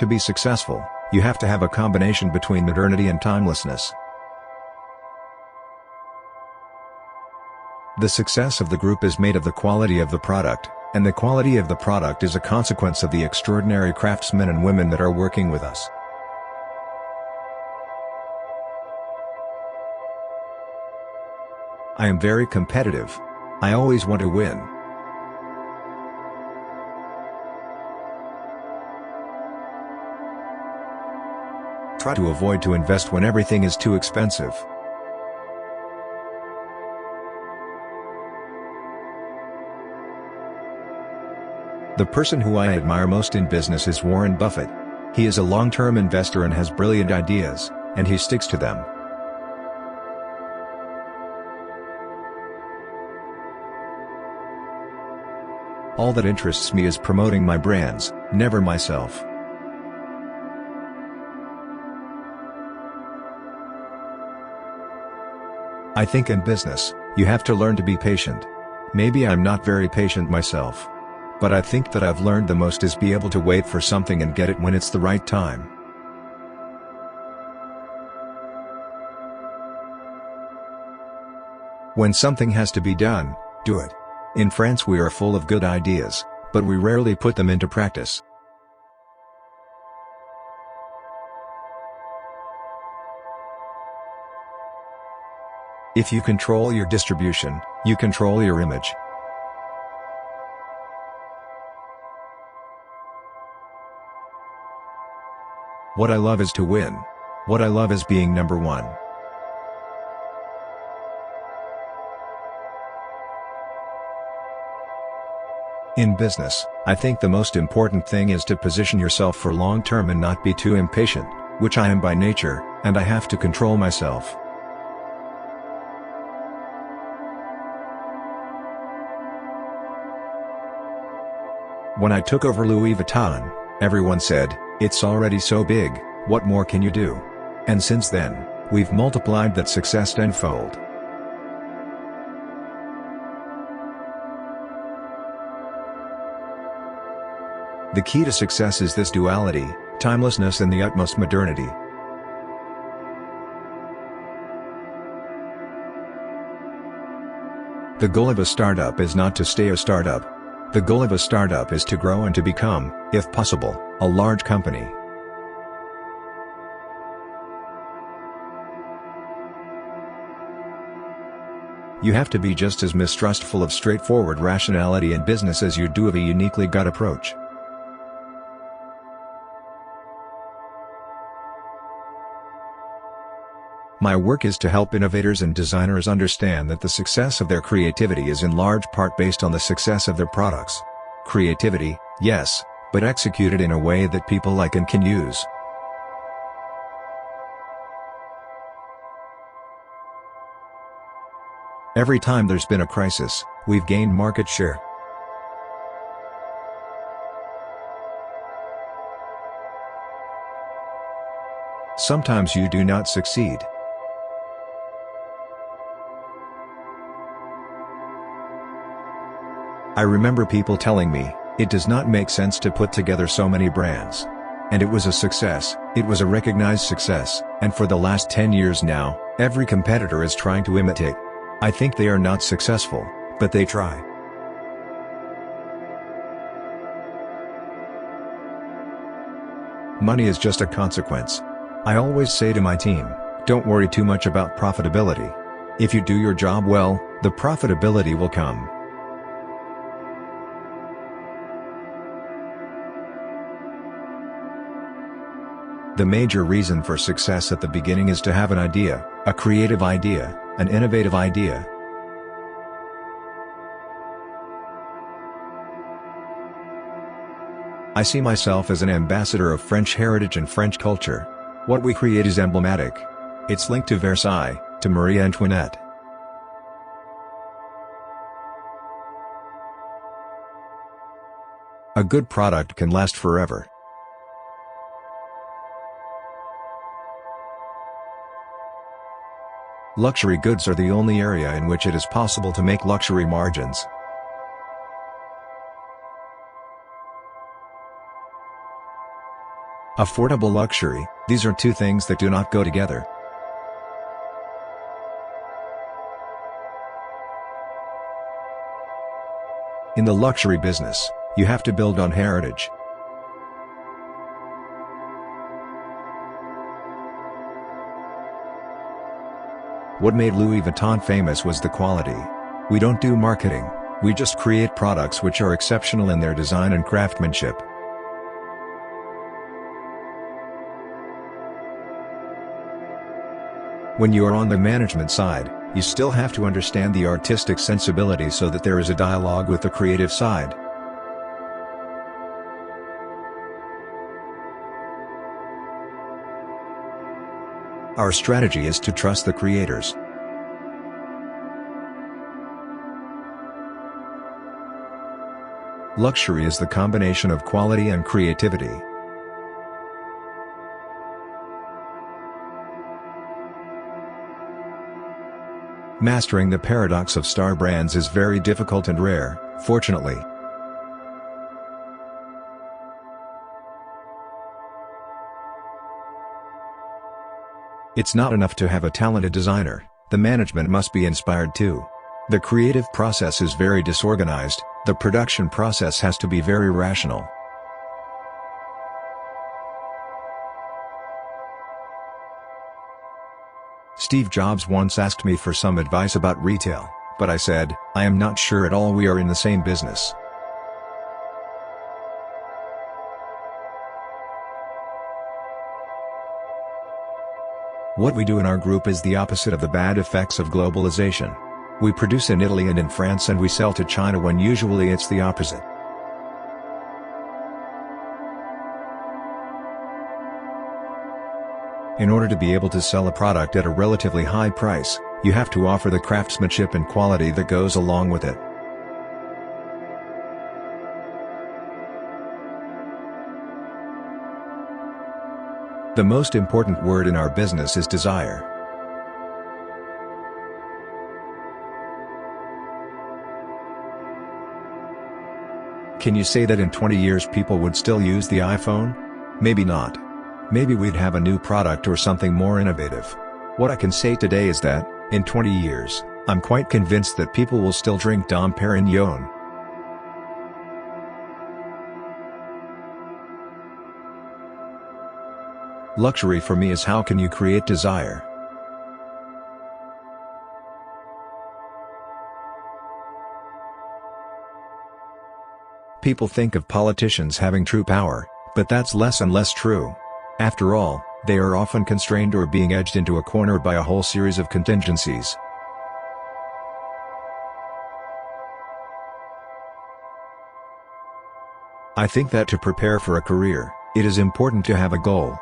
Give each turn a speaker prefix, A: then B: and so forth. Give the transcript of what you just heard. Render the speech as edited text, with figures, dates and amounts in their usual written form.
A: To be successful, you have to have a combination between modernity and timelessness. The success of the group is made of the quality of the product, and the quality of the product is a consequence of the extraordinary craftsmen and women that are working with us. I am very competitive. I always want to win. Try to avoid to invest when everything is too expensive. The person who I admire most in business is Warren Buffett. He is a long-term investor and has brilliant ideas, and he sticks to them. All that interests me is promoting my brands, never myself. I think in business, you have to learn to be patient. Maybe I'm not very patient myself. But I think that I've learned the most is be able to wait for something and get it when it's the right time. When something has to be done, do it. In France we are full of good ideas, but we rarely put them into practice. If you control your distribution, you control your image. What I love is to win. What I love is being number one. In business, I think the most important thing is to position yourself for long-term and not be too impatient, which I am by nature, and I have to control myself. When I took over Louis Vuitton, everyone said, "It's already so big, what more can you do?" And since then, we've multiplied that success tenfold. The key to success is this duality, timelessness and the utmost modernity. The goal of a startup is not to stay a startup. The goal of a startup is to grow and to become, if possible, a large company. You have to be just as mistrustful of straightforward rationality in business as you do of a uniquely gut approach. My work is to help innovators and designers understand that the success of their creativity is in large part based on the success of their products. Creativity, yes, but executed in a way that people like and can use. Every time there's been a crisis, we've gained market share. Sometimes you do not succeed. I remember people telling me, it does not make sense to put together so many brands. And it was a success, it was a recognized success, and for the last 10 years now, every competitor is trying to imitate. I think they are not successful, but they try. Money is just a consequence. I always say to my team, don't worry too much about profitability. If you do your job well, the profitability will come. The major reason for success at the beginning is to have an idea, a creative idea, an innovative idea. I see myself as an ambassador of French heritage and French culture. What we create is emblematic. It's linked to Versailles, to Marie Antoinette. A good product can last forever. Luxury goods are the only area in which it is possible to make luxury margins. Affordable luxury, these are two things that do not go together. In the luxury business, you have to build on heritage. What made Louis Vuitton famous was the quality. We don't do marketing, we just create products which are exceptional in their design and craftsmanship. When you are on the management side, you still have to understand the artistic sensibility so that there is a dialogue with the creative side. Our strategy is to trust the creators. Luxury is the combination of quality and creativity. Mastering the paradox of star brands is very difficult and rare, fortunately. It's not enough to have a talented designer, the management must be inspired too. The creative process is very disorganized, the production process has to be very rational. Steve Jobs once asked me for some advice about retail, but I said, I am not sure at all we are in the same business. What we do in our group is the opposite of the bad effects of globalization. We produce in Italy and in France and we sell to China when usually it's the opposite. In order to be able to sell a product at a relatively high price, you have to offer the craftsmanship and quality that goes along with it. The most important word in our business is desire. Can you say that in 20 years people would still use the iPhone? Maybe not. Maybe we'd have a new product or something more innovative. What I can say today is that, in 20 years, I'm quite convinced that people will still drink Dom Perignon. Luxury for me is how can you create desire. People think of politicians having true power, but that's less and less true. After all, they are often constrained or being edged into a corner by a whole series of contingencies. I think that to prepare for a career, it is important to have a goal.